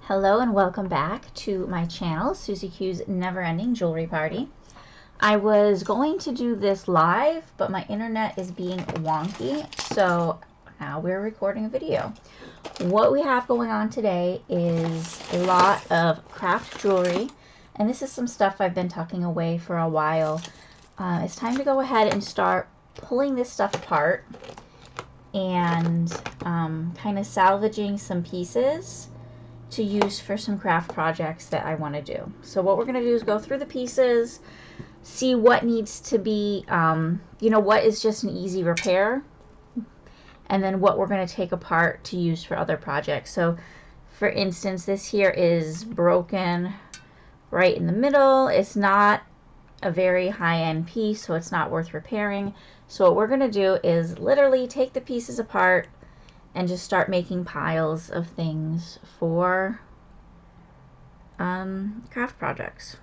Hello and welcome back to my channel, SusieQ's Never Ending Jewelry Party. I was going to do this live, but my internet is being wonky, so now we're recording a video. What we have going on today is a lot of craft jewelry, and this is some stuff I've been tucking away for a while. It's time to go ahead and start pulling this stuff apart and kind of salvaging some pieces to use for some craft projects that I want to do. So what we're going to do is go through the pieces, see what needs to be, what is just an easy repair, and then what we're going to take apart to use for other projects. So for instance, this here is broken right in the middle. It's not a very high-end piece, so it's not worth repairing. So what we're going to do is literally take the pieces apart and just start making piles of things for craft projects.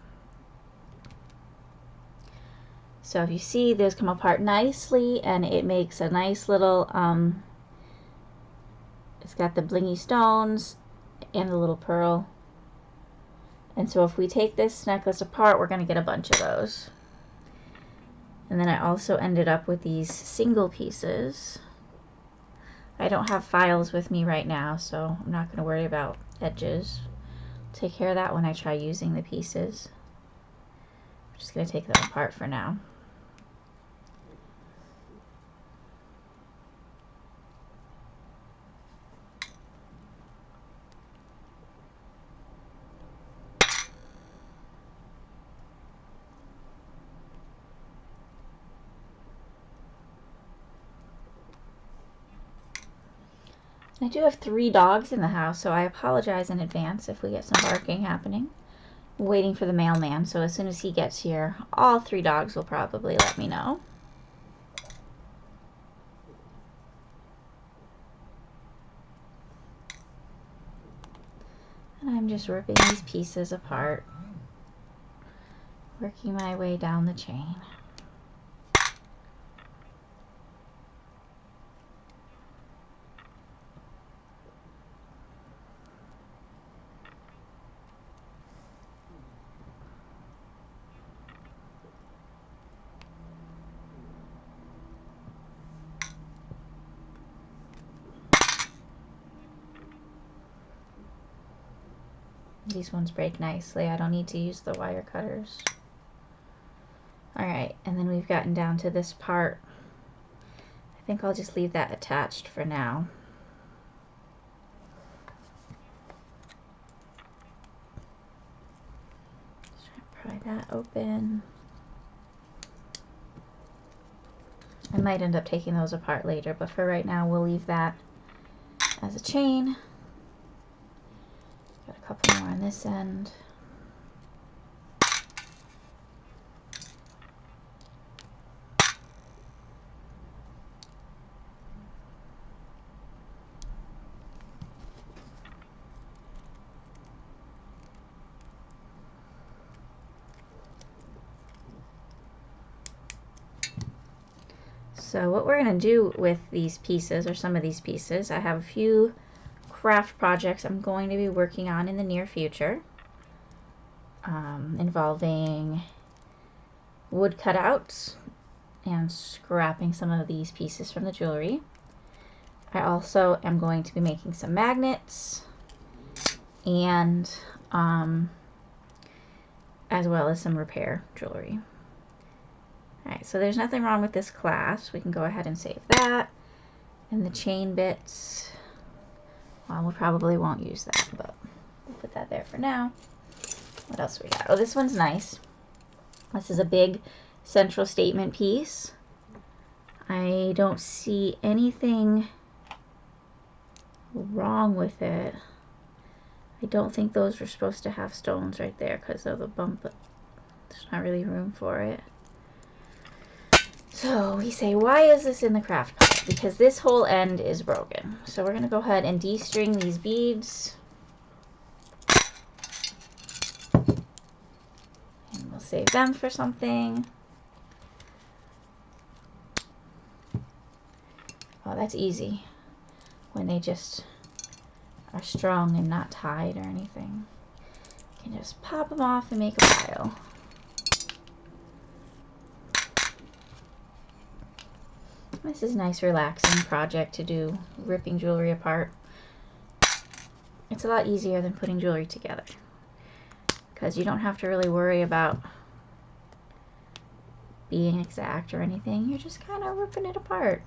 So if you see, those come apart nicely, and it makes a nice little, it's got the blingy stones and the little pearl. And so if we take this necklace apart, we're going to get a bunch of those. And then I also ended up with these single pieces. I don't have files with me right now, so I'm not going to worry about edges. I'll take care of that when I try using the pieces. I'm just going to take them apart for now. I do have 3 dogs in the house, so I apologize in advance if we get some barking happening. I'm waiting for the mailman, so as soon as he gets here, all 3 dogs will probably let me know. And I'm just ripping these pieces apart, working my way down the chain. These ones break nicely. I don't need to use the wire cutters. Alright, and then we've gotten down to this part. I think I'll just leave that attached for now. Just try to pry that open. I might end up taking those apart later, but for right now we'll leave that as a chain. Got a couple more on this end. So what we're going to do with these pieces, or some of these pieces, I have a few craft projects I'm going to be working on in the near future, involving wood cutouts and scrapping some of these pieces from the jewelry. I also am going to be making some magnets, and as well as some repair jewelry. Alright, so there's nothing wrong with this clasp. We can go ahead and save that. And the chain bits, well, we probably won't use that, but we'll put that there for now. What else we got? Oh, this one's nice. This is a big central statement piece. I don't see anything wrong with it. I don't think those are supposed to have stones right there because of the bump, but there's not really room for it. So we say, why is this in the craft pot? Because this whole end is broken. So we're going to go ahead and de-string these beads. And we'll save them for something. Oh, that's easy. When they just are strung and not tied or anything. You can just pop them off and make a pile. This is a nice relaxing project to do, ripping jewelry apart. It's a lot easier than putting jewelry together because you don't have to really worry about being exact or anything. You're just kind of ripping it apart.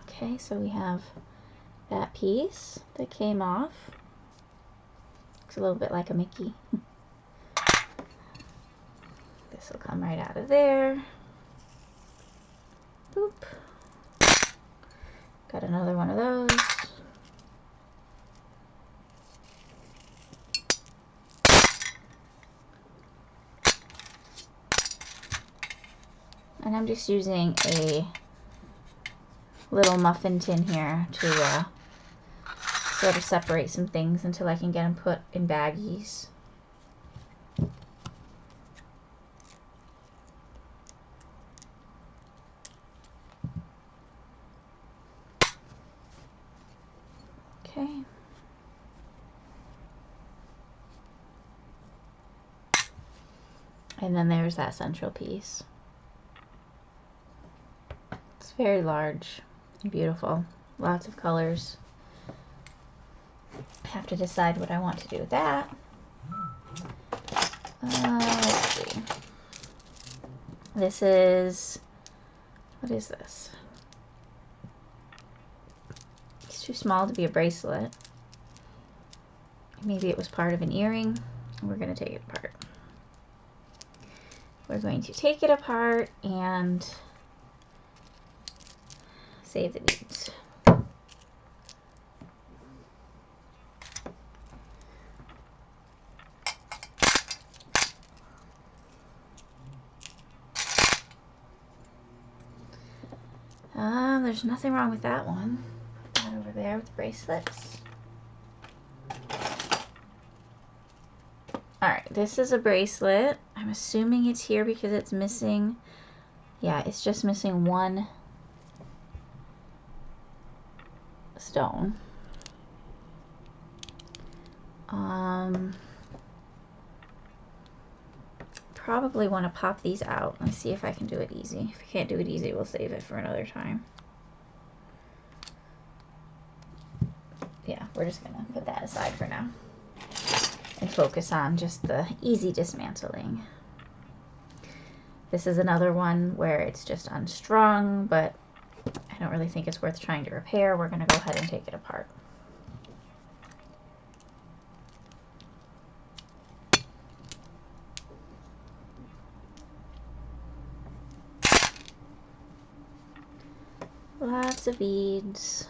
Okay, so we have that piece that came off. Looks a little bit like a Mickey. This will come right out of there. Boop. Got another one of those. And I'm just using a little muffin tin here to sort of separate some things until I can get them put in baggies. Okay. And then there's that central piece. It's very large and beautiful. Lots of colors. I have to decide what I want to do with that. Let's see. This is, what is this? It's too small to be a bracelet. Maybe it was part of an earring. We're going to take it apart. We're going to take it apart and save the beads. There's nothing wrong with that one. Put that over there with the bracelets. Alright, this is a bracelet. I'm assuming it's here because it's missing, yeah, it's just missing one stone. Probably want to pop these out. Let's see if I can do it easy. If I can't do it easy, we'll save it for another time. Yeah, we're just gonna put that aside for now and focus on just the easy dismantling. This is another one where it's just unstrung, but I don't really think it's worth trying to repair. We're gonna go ahead and take it apart. Lots of beads.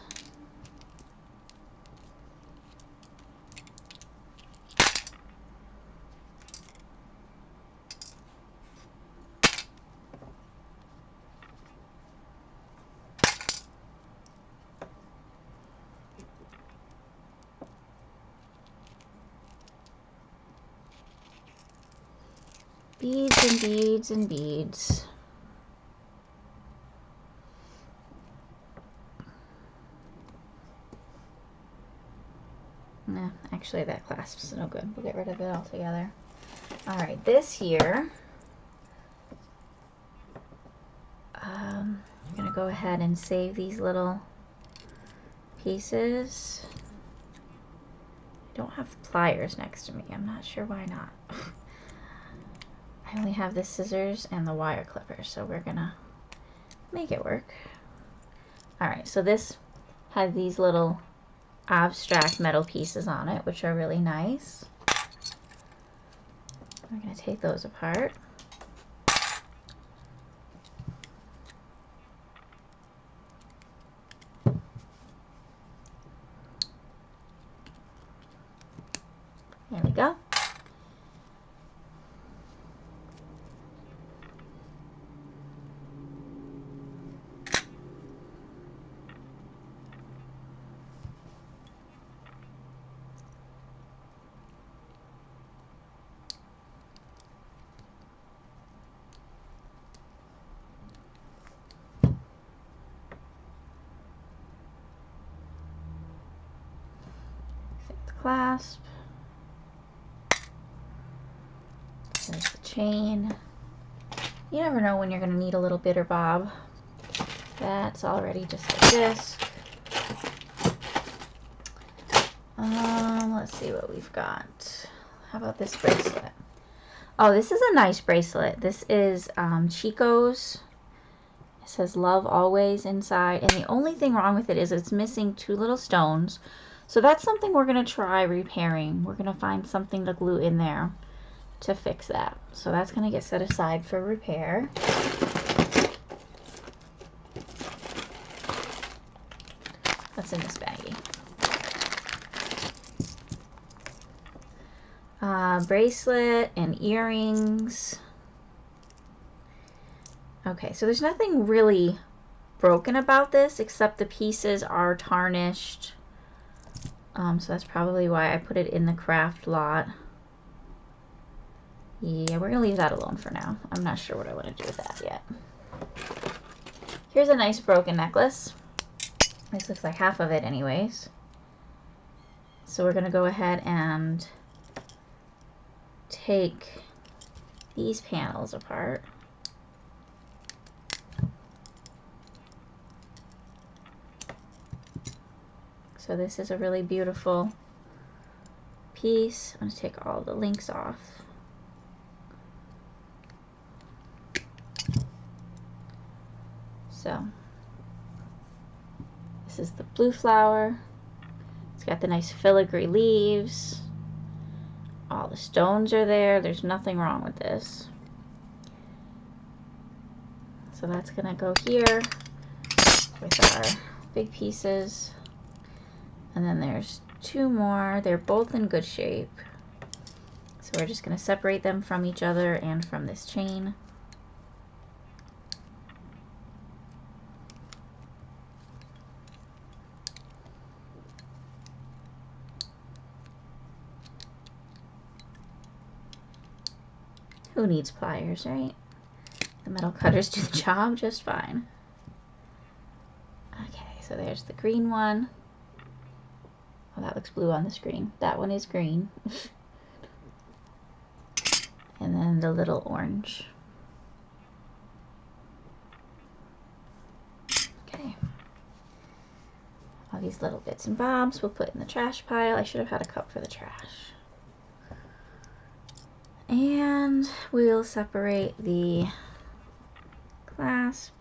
Beads and beads and beads. No, actually that clasp's no good. We'll get rid of it altogether. Alright, this here, I'm going to go ahead and save these little pieces. I don't have pliers next to me. I'm not sure why not. I only have the scissors and the wire clipper, so we're going to make it work. Alright, so this has these little abstract metal pieces on it, which are really nice. I'm going to take those apart. There we go. the clasp. There's the chain. You never know when you're going to need a little bitter bob. That's already just a disc. Let's see what we've got. How about this bracelet? Oh, this is a nice bracelet. This is Chico's. It says love always inside. And the only thing wrong with it is it's missing 2 little stones. So that's something we're going to try repairing. We're going to find something to glue in there to fix that. So that's going to get set aside for repair. What's in this baggie? Bracelet and earrings. Okay, so there's nothing really broken about this except the pieces are tarnished. So that's probably why I put it in the craft lot. Yeah, we're going to leave that alone for now. I'm not sure what I want to do with that yet. Here's a nice broken necklace. This looks like half of it anyways. So we're going to go ahead and take these panels apart. So this is a really beautiful piece. I'm going to take all the links off. So this is the blue flower. It's got the nice filigree leaves. All the stones are there. There's nothing wrong with this. So that's going to go here with our big pieces. And then there's 2 more. They're both in good shape. So we're just going to separate them from each other and from this chain. Who needs pliers, right? The metal cutters do the job just fine. Okay, so there's the green one. Oh, that looks blue on the screen. That one is green. And then the little orange. Okay. All these little bits and bobs we'll put in the trash pile. I should have had a cup for the trash. And we'll separate the clasp.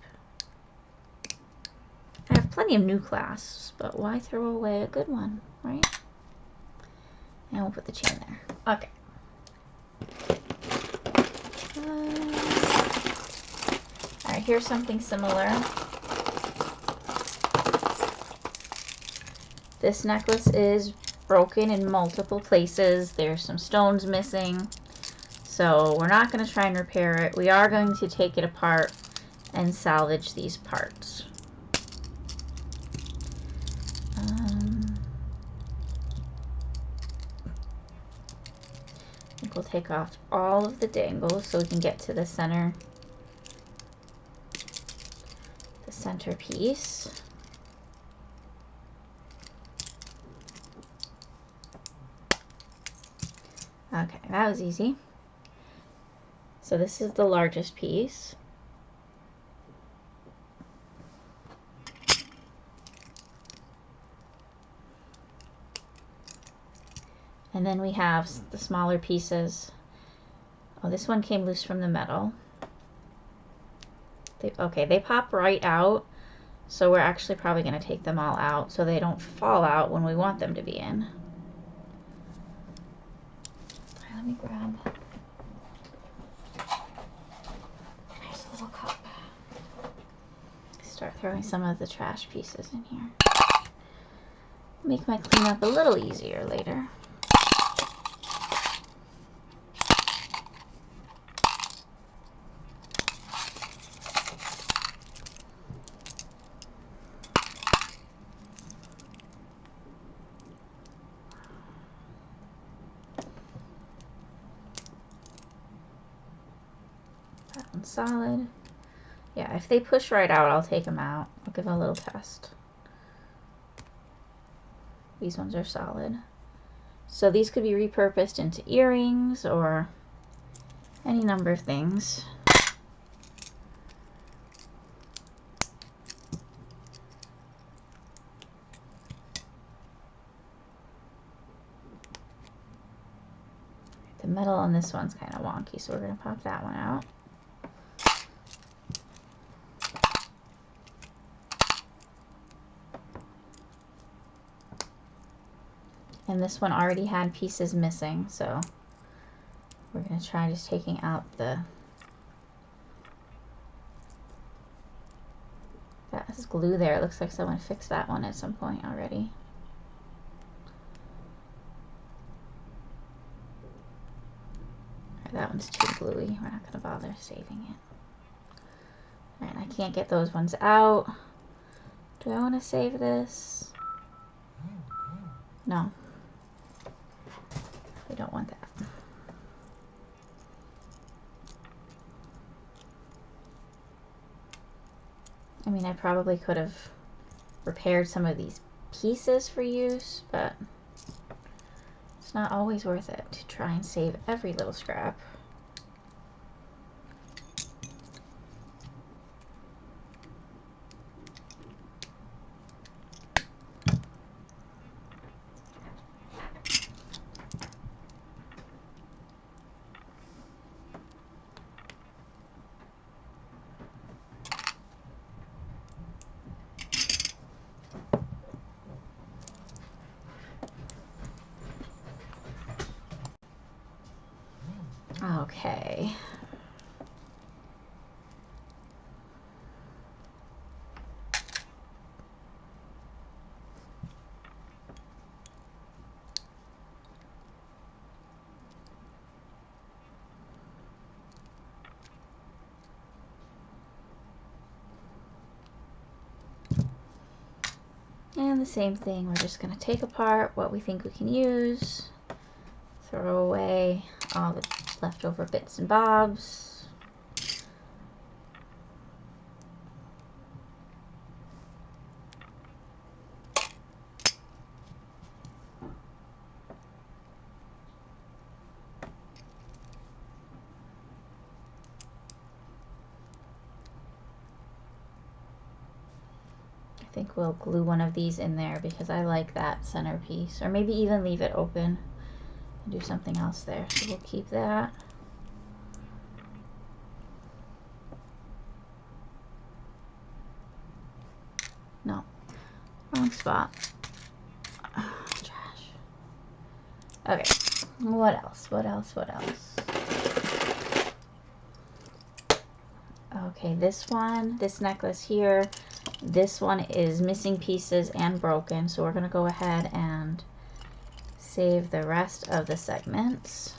I have plenty of new clasps, but why throw away a good one, right? And we'll put the chain there. Okay. Alright, here's something similar. This necklace is broken in multiple places. There's some stones missing. So we're not going to try and repair it. We are going to take it apart and salvage these parts. I think we'll take off all of the dangles so we can get to the center piece. Okay, that was easy. So this is the largest piece. And then we have the smaller pieces. Oh, this one came loose from the metal. Okay, they pop right out. So we're actually probably going to take them all out so they don't fall out when we want them to be in. Let me grab. There's a little cup. Start throwing some of the trash pieces in here. Make my cleanup a little easier later. That one's solid. Yeah, if they push right out, I'll take them out. I'll give them a little test. These ones are solid. So these could be repurposed into earrings or any number of things. The metal on this one's kind of wonky, so we're going to pop that one out. And this one already had pieces missing, so we're going to try just taking out the... That has glue there. It looks like someone fixed that one at some point already. That one's too gluey. We're not going to bother saving it. Alright, I can't get those ones out. Do I want to save this? No. We don't want that. I mean, I probably could have repaired some of these pieces for use, but it's not always worth it to try and save every little scrap. Okay. And the same thing, we're just going to take apart what we think we can use, throw away all the leftover bits and bobs. I think we'll glue one of these in there because I like that centerpiece, or maybe even leave it open and do something else there. So we'll keep that. No, wrong spot. Trash. Okay, what else? What else? What else? Okay, this one, this necklace here, this one is missing pieces and broken, so we're going to go ahead and save the rest of the segments.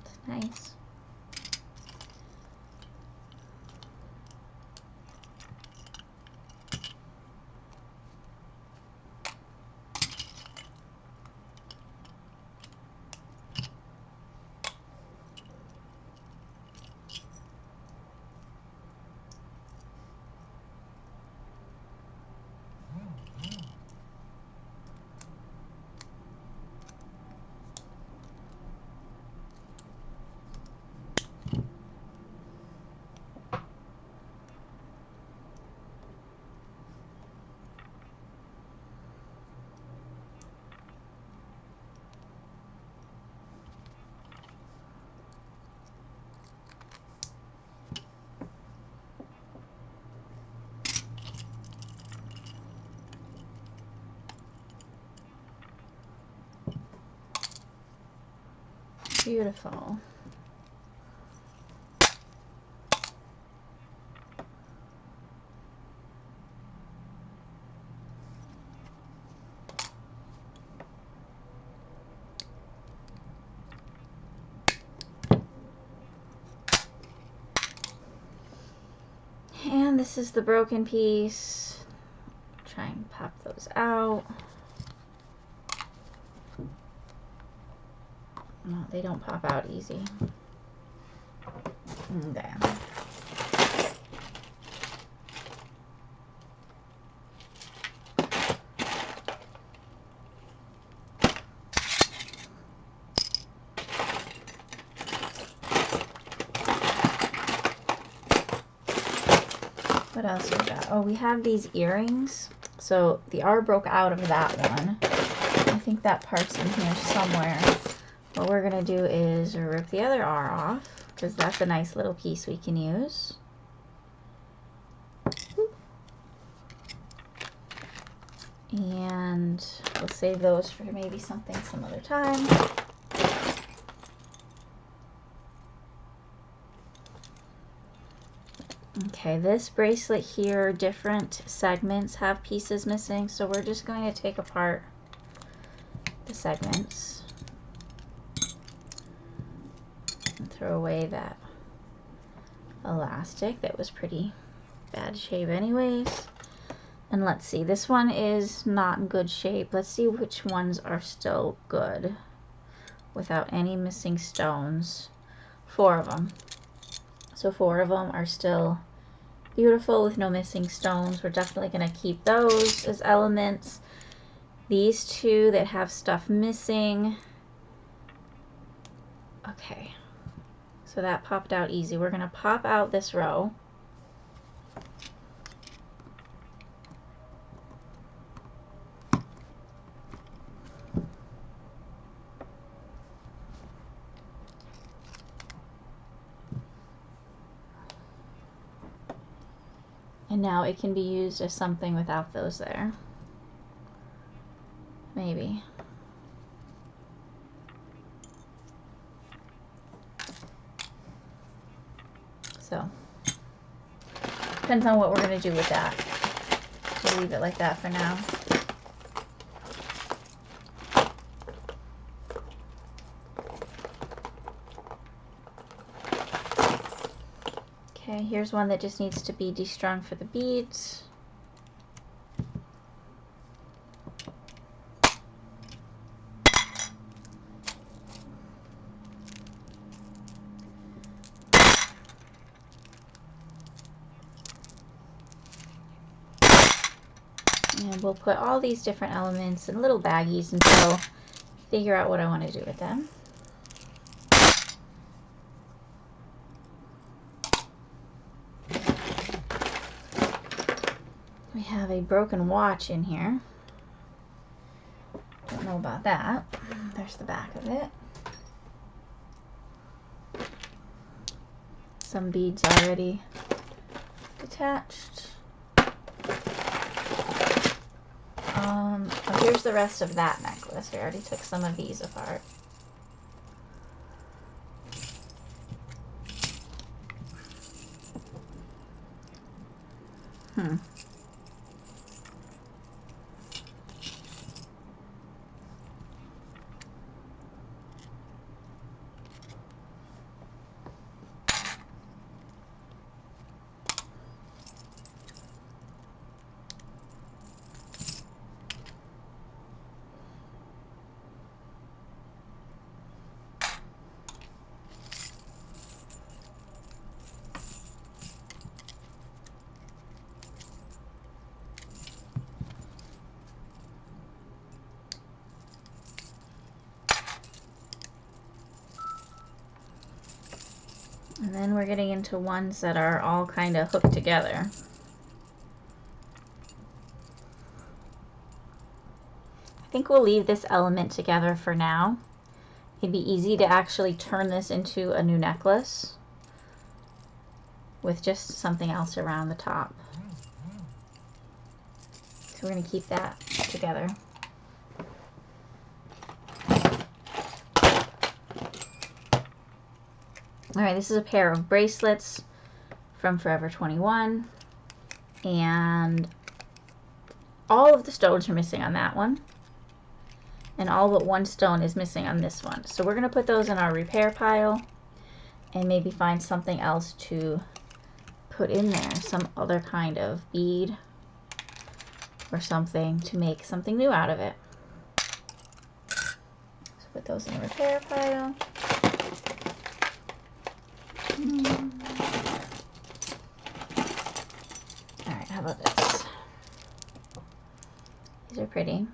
It's nice. Beautiful. And this is the broken piece. Try and pop those out. No, they don't pop out easy. Damn. What else we got? Oh, we have these earrings. So the R broke out of that one. I think that part's in here somewhere. What we're going to do is rip the other R off, because that's a nice little piece we can use. And we'll save those for maybe something some other time. Okay, this bracelet here, different segments have pieces missing, so we're just going to take apart the segments and throw away that elastic that was pretty bad shape anyways. And let's see, this one is not in good shape. Let's see which ones are still good without any missing stones. 4 of them. So 4 of them are still beautiful with no missing stones. We're definitely going to keep those as elements. These 2 that have stuff missing. Okay, so that popped out easy. We're going to pop out this row. And now it can be used as something without those there. Maybe. So, depends on what we're going to do with that. We'll leave it like that for now. Okay, here's one that just needs to be destrung for the beads. And we'll put all these different elements in little baggies until I figure out what I want to do with them. We have a broken watch in here. Don't know about that. There's the back of it. Some beads already detached. Oh, here's the rest of that necklace. We already took some of these apart. And then we're getting into ones that are all kind of hooked together. I think we'll leave this element together for now. It'd be easy to actually turn this into a new necklace with just something else around the top. So we're going to keep that together. Alright, this is a pair of bracelets from Forever 21, and all of the stones are missing on that one, and all but one stone is missing on this one. So we're going to put those in our repair pile and maybe find something else to put in there, some other kind of bead or something to make something new out of it. So put those in the repair pile. Alright, how about this? These are pretty.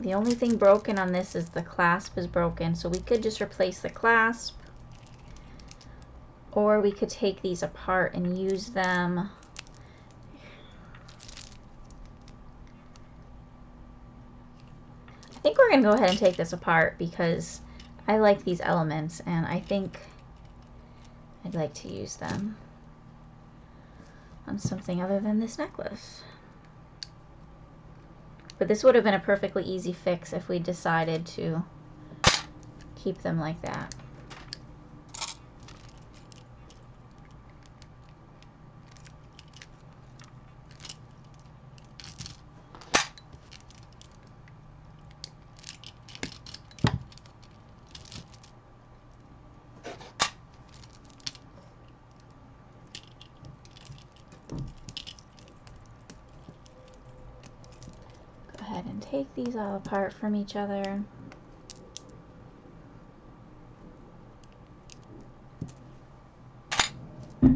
The only thing broken on this is the clasp is broken, so we could just replace the clasp, Or we could take these apart and use them. I think we're going to go ahead and take this apart because I like these elements and I think I'd like to use them on something other than this necklace. But this would have been a perfectly easy fix if we decided to keep them like that. And take these all apart from each other. I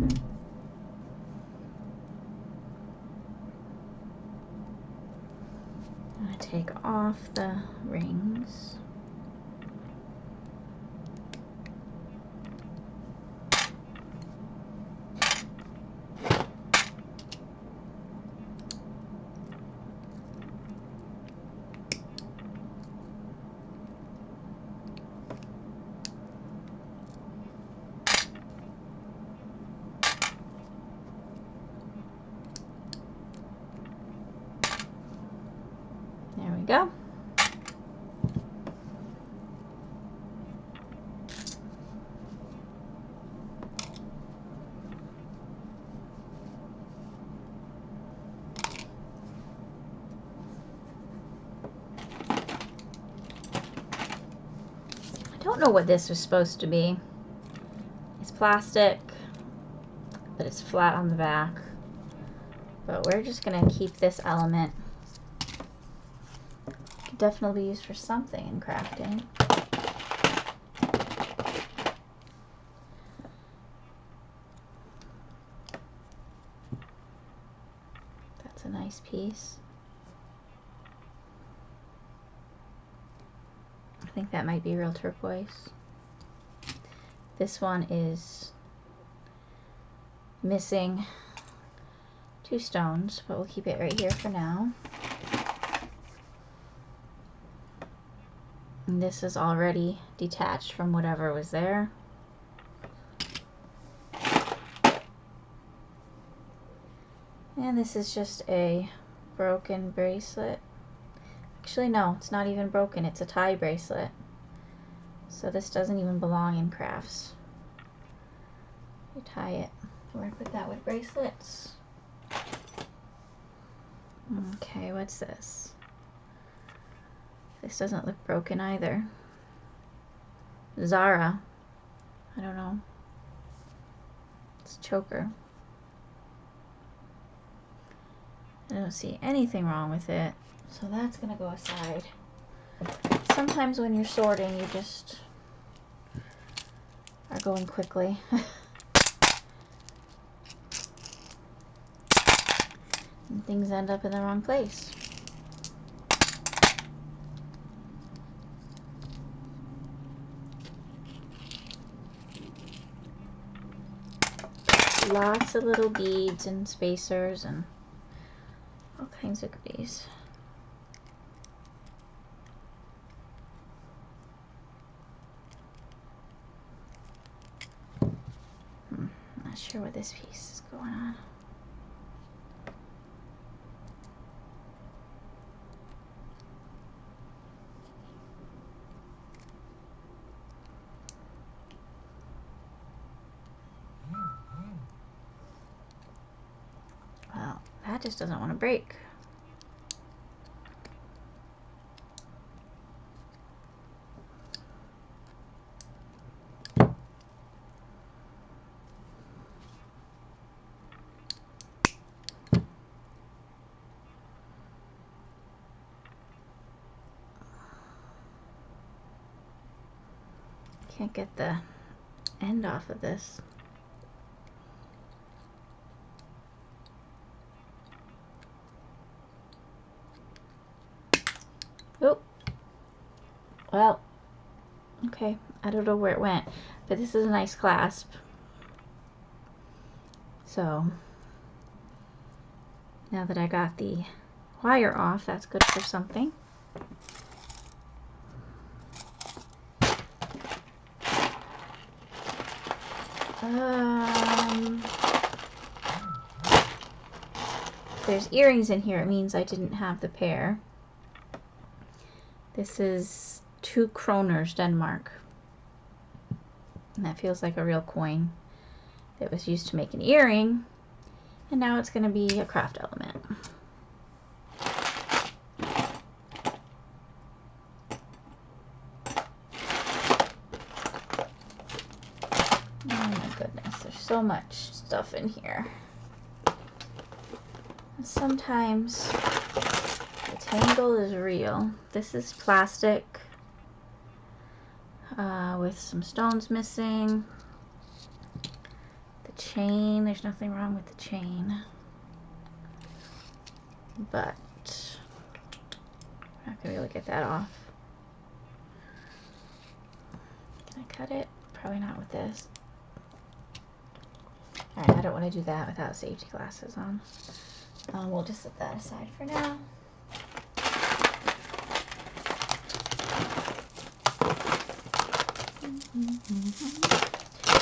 take off the rings. There we go. I don't know what this was supposed to be. It's plastic, but it's flat on the back. But we're just going to keep this element. Could definitely be used for something in crafting. That's a nice piece. I think that might be real turquoise. This one is missing 2 stones, but we'll keep it right here for now. And this is already detached from whatever was there. And this is just a broken bracelet. Actually, no, it's not even broken. It's a tie bracelet. So this doesn't even belong in crafts. You tie it. Work with that with bracelets. Okay, what's this? This doesn't look broken either. Zara. I don't know. It's a choker. I don't see anything wrong with it. So that's going to go aside. Sometimes when you're sorting, you just are going quickly. And things end up in the wrong place. Lots of little beads and spacers and all kinds of goodies. Not sure what this piece is going on. Well, that just doesn't want to break. Can't get the end off of this. Oh, well, okay, I don't know where it went, but this is a nice clasp. So now that I got the wire off, that's good for something. There's earrings in here. It means I didn't have the pair. This is 2 kroners, Denmark. And that feels like a real coin. It was used to make an earring, and now it's going to be a craft element. Oh my goodness, there's so much stuff in here. And sometimes the tangle is real. This is plastic with some stones missing. The chain, there's nothing wrong with the chain, but I'm not going to be able to get that off. Can I cut it? Probably not with this. Alright, I don't want to do that without safety glasses on. We'll just set that aside for now.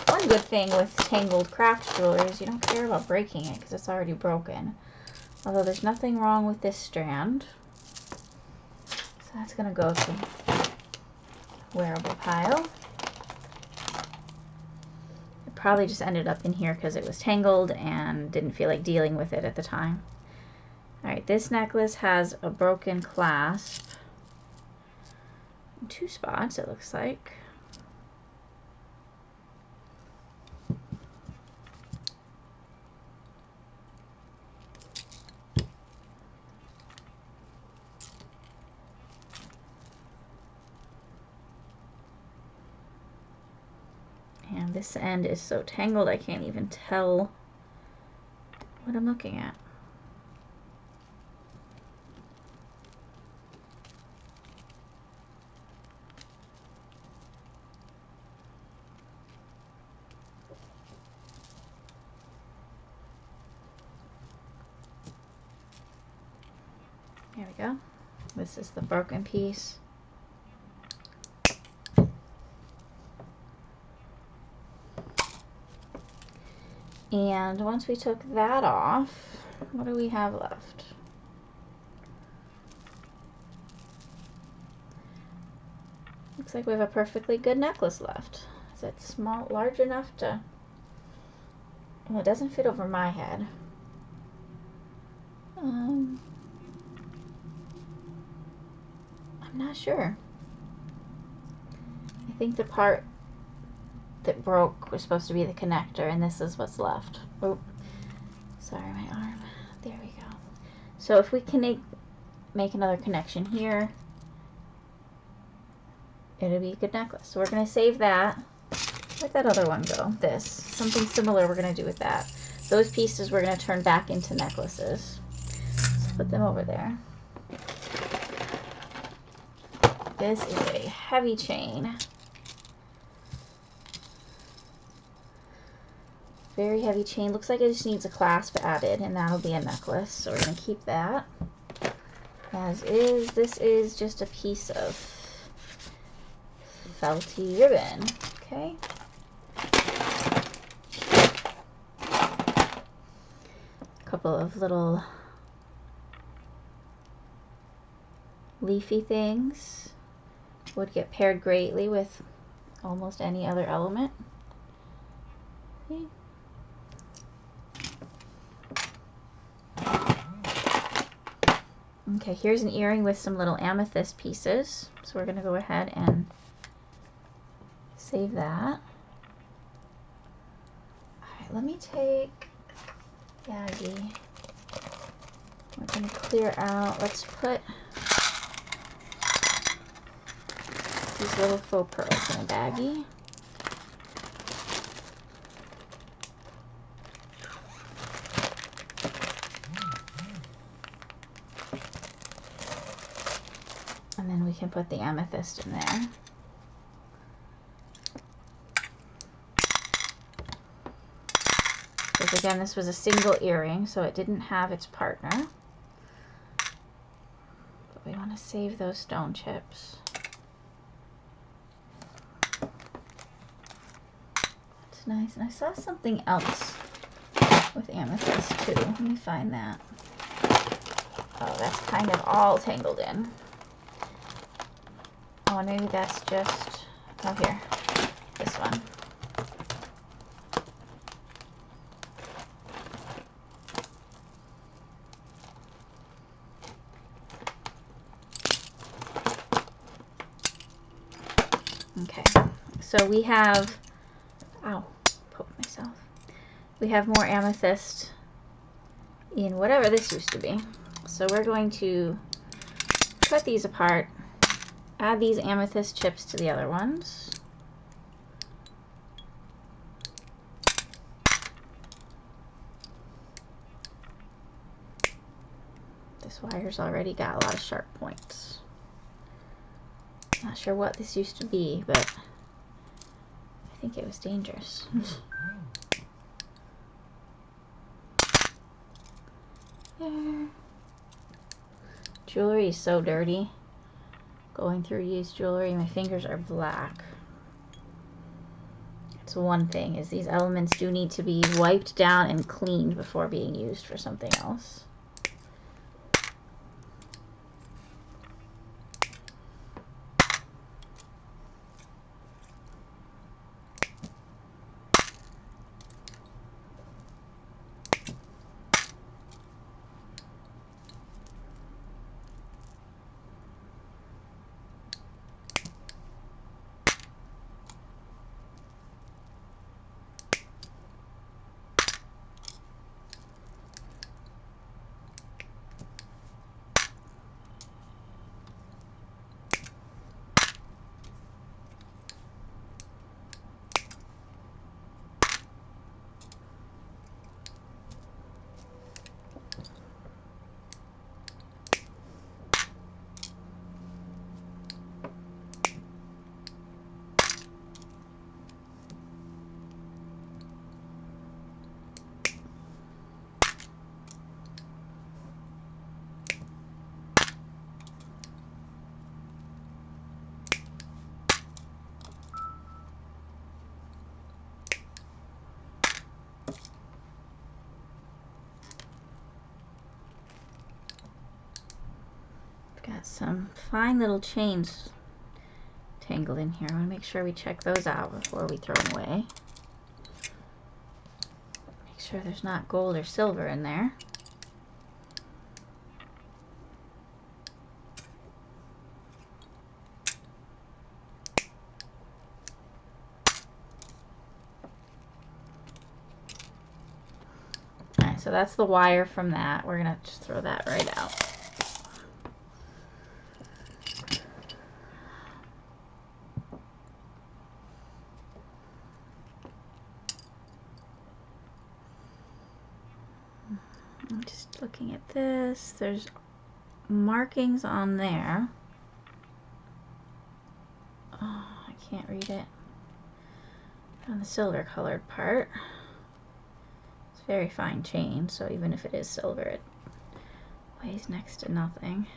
One good thing with tangled craft jewelry is you don't care about breaking it because it's already broken. Although there's nothing wrong with this strand. So that's going to go to wearable pile. It probably just ended up in here because it was tangled and didn't feel like dealing with it at the time. Alright, this necklace has a broken clasp in 2 spots, it looks like. And this end is so tangled I can't even tell what I'm looking at. There we go. This is the broken piece. And once we took that off, what do we have left? Looks like we have a perfectly good necklace left. Is it small, large enough to... Well, it doesn't fit over my head. I'm not sure. I think the part that broke was supposed to be the connector, and this is what's left. Oh, sorry, my arm. There we go. So if we can make another connection here, it'll be a good necklace. So we're going to save that. Where'd that other one go? This. Something similar we're going to do with that. Those pieces we're going to turn back into necklaces. So put them over there. This is a heavy chain. Very heavy chain. Looks like it just needs a clasp added, and that'll be a necklace. So we're going to keep that as is. This is just a piece of felty ribbon. Okay. A couple of little leafy things. Would get paired greatly with almost any other element. Okay. Okay, here's an earring with some little amethyst pieces. So we're going to go ahead and save that. Alright, let me take baggie. We're going to clear out. Let's put these little faux pearls in a baggie. And then we can put the amethyst in there. Because again, this was a single earring, so it didn't have its partner. But we want to save those stone chips. That's nice. And I saw something else with amethyst too. Let me find that. Oh, that's kind of all tangled in. Oh, maybe that's just, oh here, this one. Okay, so we have, ow, poked myself. We have more amethyst in whatever this used to be. So we're going to cut these apart, add these amethyst chips to the other ones. This wire's already got a lot of sharp points. Not sure what this used to be, but I think it was dangerous. There. Jewelry is so dirty. Going through used jewelry, my fingers are black. It's one thing, is these elements do need to be wiped down and cleaned before being used for something else. Got some fine little chains tangled in here. I want to make sure we check those out before we throw them away. Make sure there's not gold or silver in there. Alright, so that's the wire from that. We're going to just throw that right out. I'm just looking at this. There's markings on there. Oh, I can't read it. On the silver colored part. It's very fine chain, so even if it is silver, it weighs next to nothing.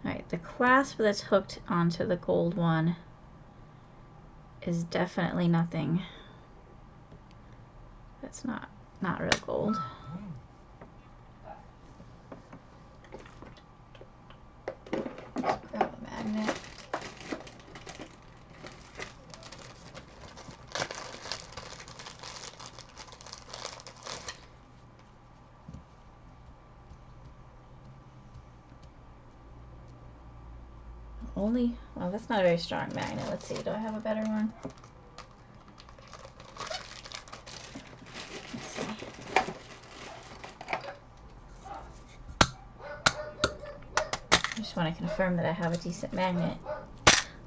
Alright, the clasp that's hooked onto the gold one is definitely nothing. That's not real gold. Let's grab a magnet. Well, that's not a very strong magnet. Let's see, do I have a better one? Let's see. I just want to confirm that I have a decent magnet.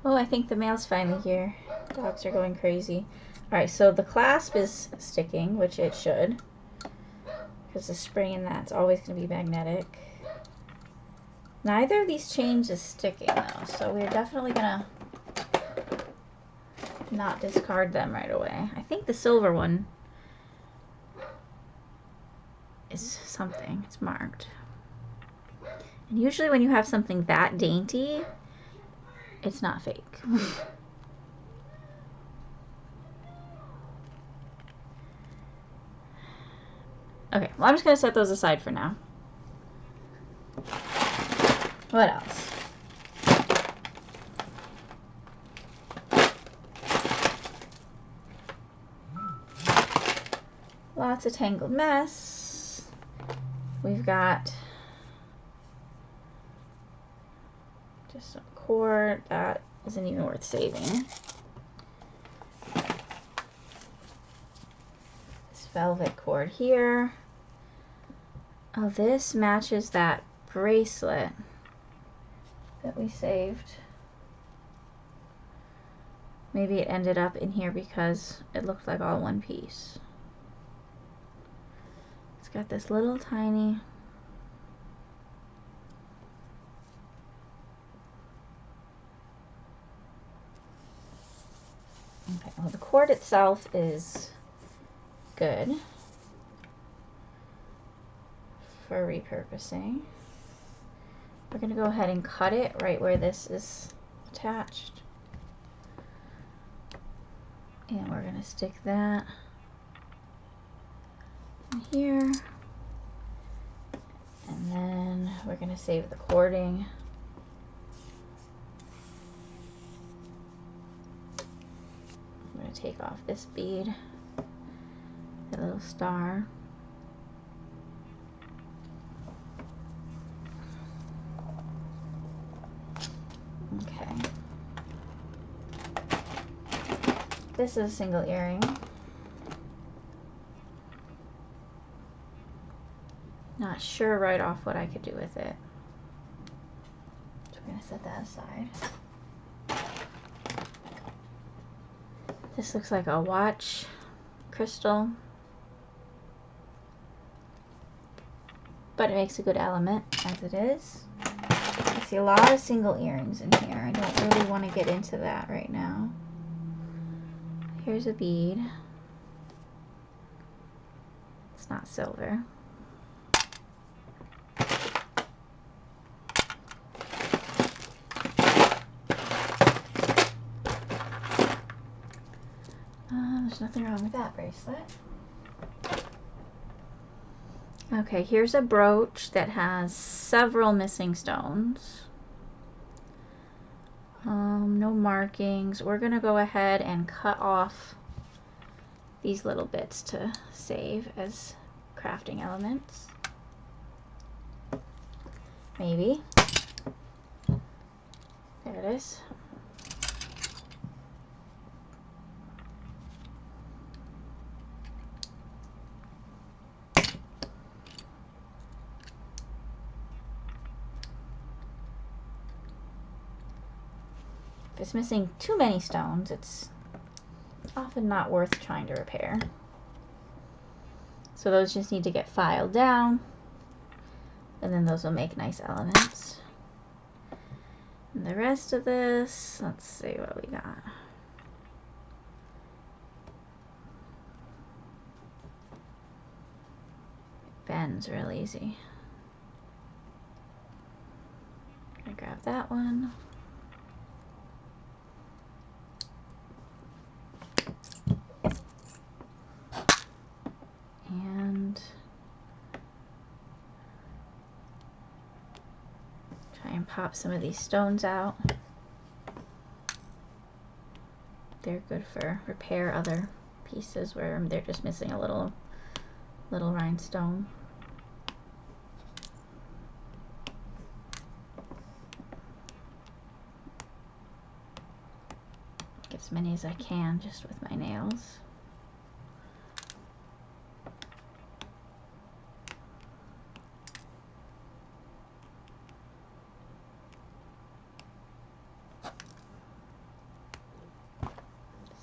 Oh, I think the mail's finally here. Dogs are going crazy. Alright, so the clasp is sticking, which it should, because the spring in that's always going to be magnetic. Neither of these chains is sticking though, so we're definitely gonna not discard them right away. I think the silver one is something. It's marked. And usually when you have something that dainty, it's not fake. Okay, well, I'm just going to set those aside for now. What else? Lots of tangled mess. We've got just some cord that isn't even worth saving. This velvet cord here. Oh, this matches that bracelet that we saved. Maybe it ended up in here because it looked like all one piece. It's got this little tiny okay, well, the cord itself is good for repurposing. We're going to go ahead and cut it right where this is attached. And we're going to stick that in here. And then we're going to save the cording. I'm going to take off this bead, the little star. Okay. This is a single earring. Not sure right off what I could do with it. So we're going to set that aside. This looks like a watch crystal, but it makes a good element as it is. I see a lot of single earrings in here. I don't really want to get into that right now. Here's a bead. It's not silver. There's nothing wrong with that bracelet. Okay, here's a brooch that has several missing stones. No markings. We're going to go ahead and cut off these little bits to save as crafting elements. Maybe. There it is. If it's missing too many stones, it's often not worth trying to repair. So those just need to get filed down, and then those will make nice elements. And the rest of this, let's see what we got. It bends real easy. Gonna grab that one. And try and pop some of these stones out. They're good for repair other pieces where they're just missing a little rhinestone. Get as many as I can just with my nails.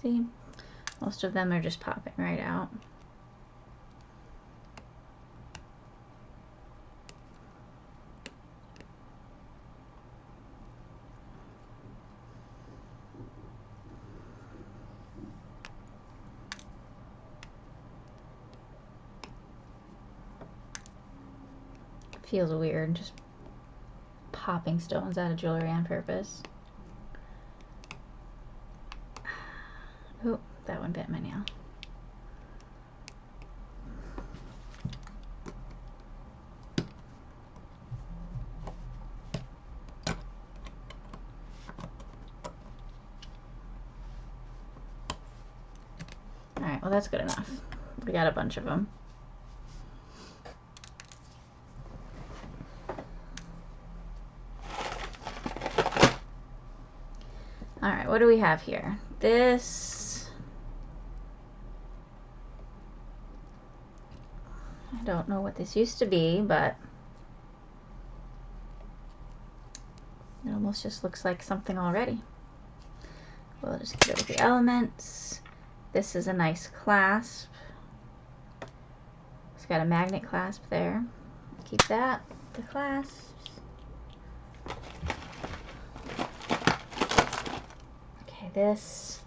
See, most of them are just popping right out. Feels weird just popping stones out of jewelry on purpose. Oh, that one bit my nail. Alright, well that's good enough. We got a bunch of them. Alright, what do we have here? This... I don't know what this used to be, but it almost just looks like something already. We'll just get it with the elements. This is a nice clasp. It's got a magnet clasp there. Keep that, the clasps. Okay, this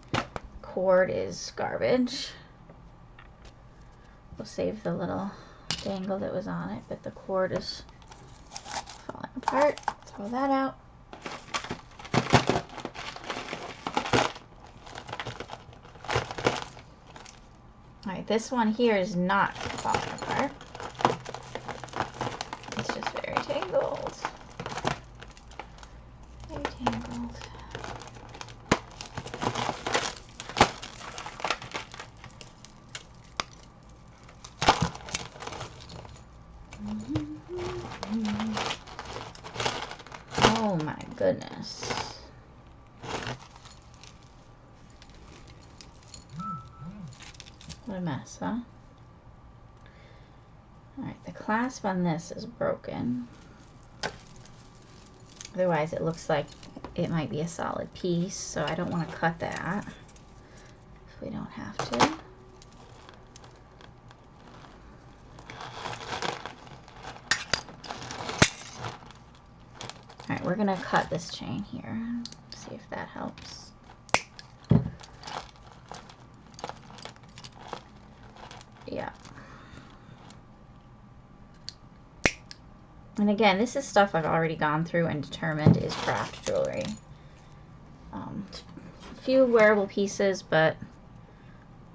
cord is garbage. We'll save the little dangle that was on it, but the cord is falling apart. Throw that out. Alright, this one here is not falling apart. It's just very tangled. Very tangled. Oh my goodness. What a mess, huh? Alright, the clasp on this is broken. Otherwise it looks like it might be a solid piece, so I don't want to cut that if we don't have to. Alright, we're going to cut this chain here. See if that helps. Yeah. And again, this is stuff I've already gone through and determined is craft jewelry. A few wearable pieces, but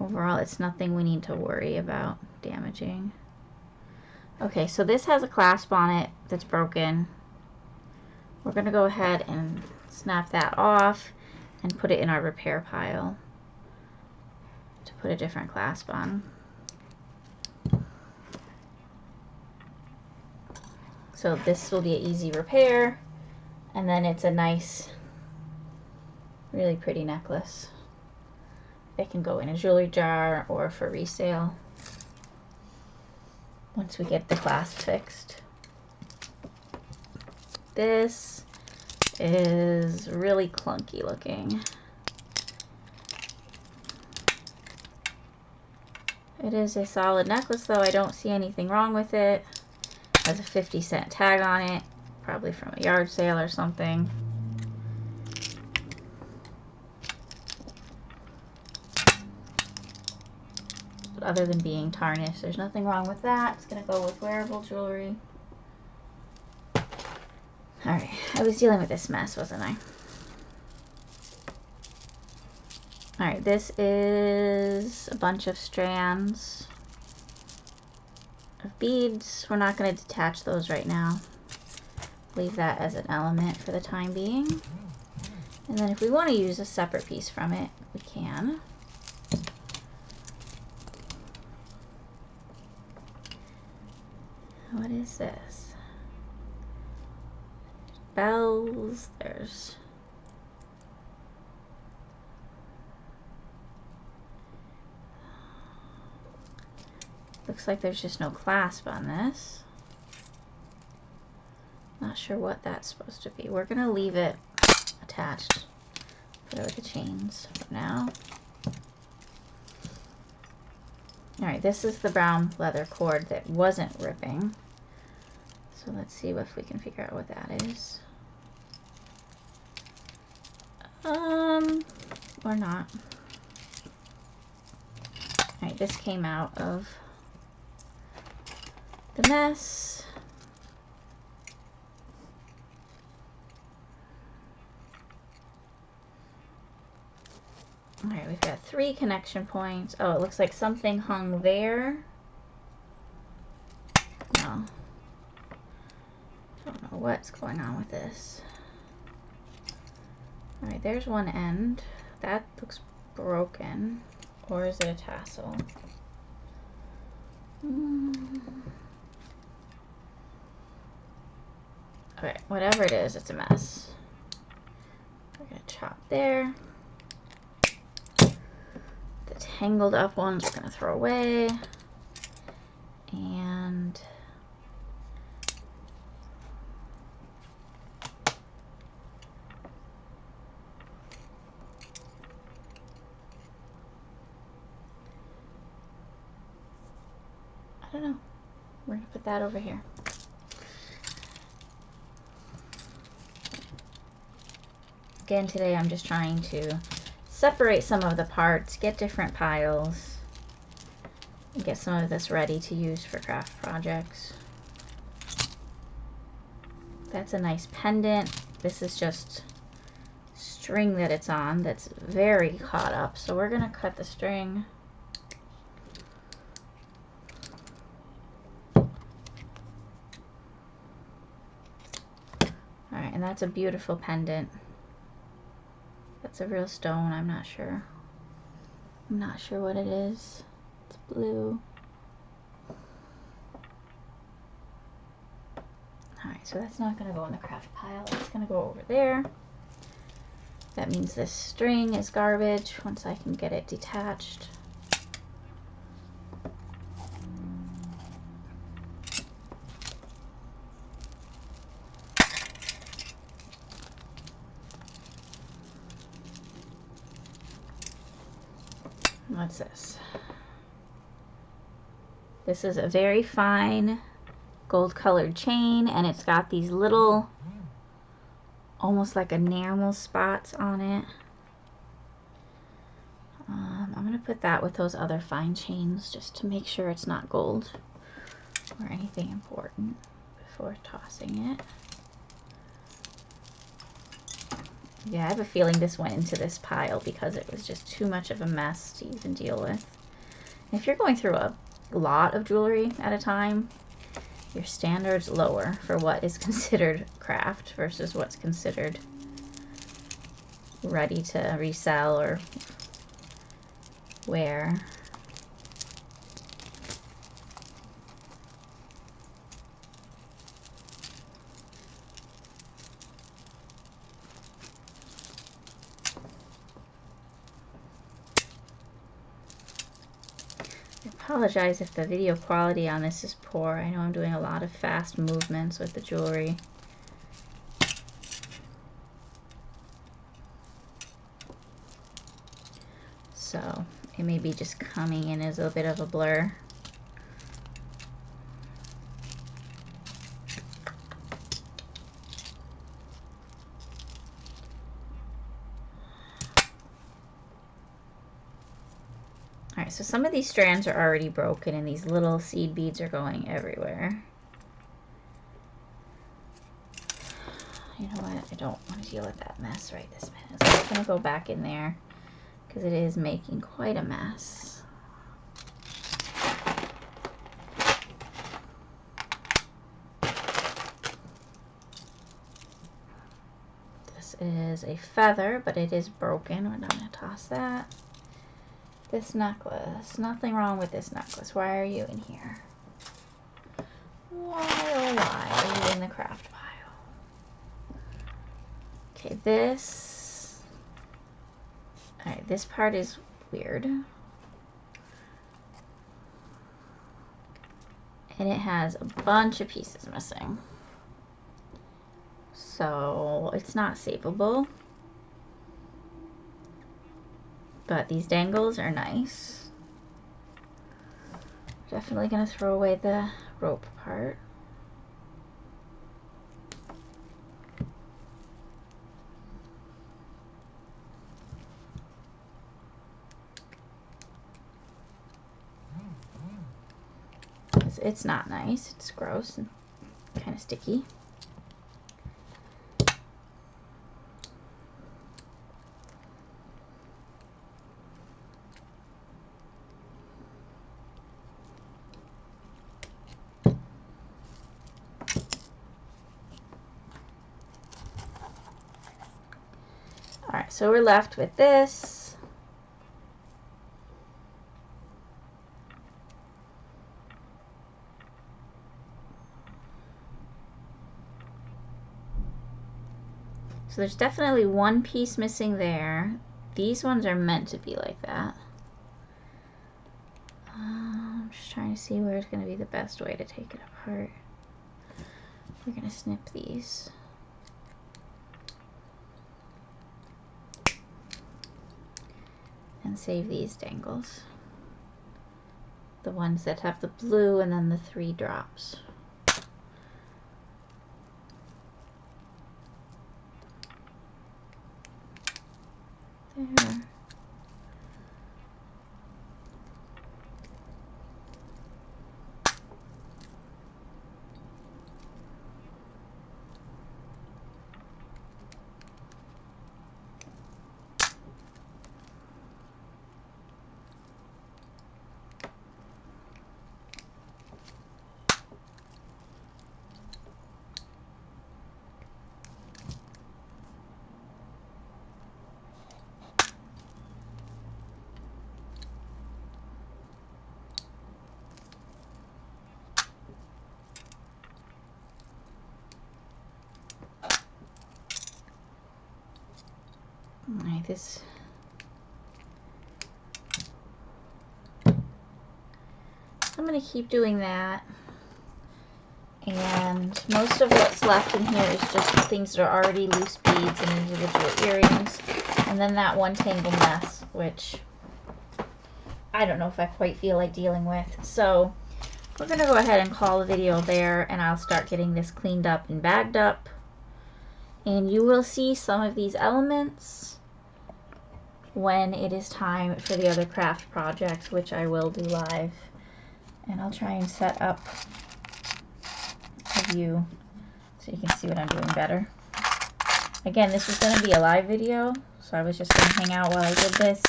overall it's nothing we need to worry about damaging. Okay, so this has a clasp on it that's broken. We're going to go ahead and snap that off and put it in our repair pile to put a different clasp on. So this will be an easy repair, and then it's a nice, really pretty necklace. It can go in a jewelry jar or for resale once we get the clasp fixed. This is really clunky looking. It is a solid necklace though. I don't see anything wrong with it. Has a 50-cent tag on it, probably from a yard sale or something. But other than being tarnished, there's nothing wrong with that. It's going to go with wearable jewelry. Alright, I was dealing with this mess, wasn't I? Alright, this is a bunch of strands of beads. We're not going to detach those right now. Leave that as an element for the time being. And then if we want to use a separate piece from it, we can. What is this? Bells. There's looks like there's just no clasp on this. Not sure what that's supposed to be. We're going to leave it attached. Put it with the chains for now. Alright, this is the brown leather cord that wasn't ripping. So let's see if we can figure out what that is. Or not. Alright, this came out of the mess. Alright, we've got 3 connection points. Oh, it looks like something hung there. No. Don't know what's going on with this. Alright, there's one end. That looks broken. Or is it a tassel? Okay, whatever it is, it's a mess. We're going to chop there. The tangled up ones we're going to throw away. And I don't know. We're going to put that over here. Again, today I'm just trying to separate some of the parts, get different piles, and get some of this ready to use for craft projects. That's a nice pendant. This is just string that it's on that's very caught up. So we're going to cut the string. Alright, and that's a beautiful pendant. That's a real stone, I'm not sure. I'm not sure what it is. It's blue. Alright, so that's not going to go in the craft pile. It's going to go over there. That means this string is garbage once I can get it detached. What's this? This is a very fine gold colored chain, and it's got these little almost like enamel spots on it. I'm going to put that with those other fine chains just to make sure it's not gold or anything important before tossing it. Yeah, I have a feeling this went into this pile because it was just too much of a mess to even deal with. And if you're going through a lot of jewelry at a time, your standards lower for what is considered craft versus what's considered ready to resell or wear. I apologize if the video quality on this is poor. I know I'm doing a lot of fast movements with the jewelry. So it may be just coming in as a bit of a blur. Alright, so some of these strands are already broken and these little seed beads are going everywhere. You know what? I don't want to deal with that mess right this minute. So I'm going to go back in there because it is making quite a mess. This is a feather, but it is broken. We're not going to toss that. This necklace. Nothing wrong with this necklace. Why are you in here? Why, oh why are you in the craft pile? Okay, this... Alright, this part is weird. And it has a bunch of pieces missing. So, it's not savable. But these dangles are nice. Definitely going to throw away the rope part. It's not nice. It's gross and kind of sticky. Alright, so we're left with this. So there's definitely one piece missing there. These ones are meant to be like that. I'm just trying to see where it's going to be the best way to take it apart. We're going to snip these. And save these dangles. The ones that have the blue and then the 3 drops. There. Alright, this I'm going to keep doing that, and most of what's left in here is just things that are already loose beads and individual earrings, and then that one tangle mess, which I don't know if I quite feel like dealing with. So we're going to go ahead and call the video there, and I'll start getting this cleaned up and bagged up, and you will see some of these elements when it is time for the other craft project, which I will do live. And I'll try and set up a view so you can see what I'm doing better. Again, this was going to be a live video, so I was just going to hang out while I did this.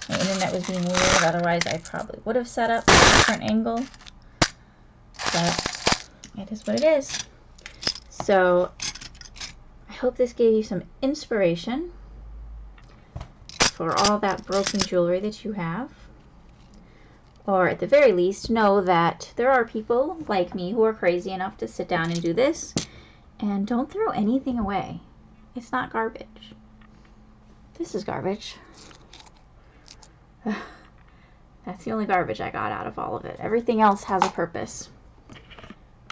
My internet was being weird, otherwise I probably would have set up a different angle. But it is what it is. So I hope this gave you some inspiration for all that broken jewelry that you have. Or at the very least, know that there are people like me who are crazy enough to sit down and do this. And don't throw anything away. It's not garbage. This is garbage. That's the only garbage I got out of all of it. Everything else has a purpose.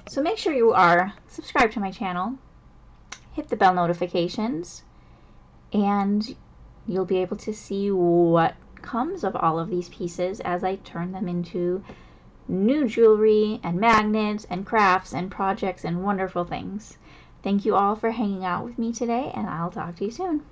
So make sure you are subscribed to my channel. Hit the bell notifications. And you'll be able to see what comes of all of these pieces as I turn them into new jewelry and magnets and crafts and projects and wonderful things. Thank you all for hanging out with me today, and I'll talk to you soon.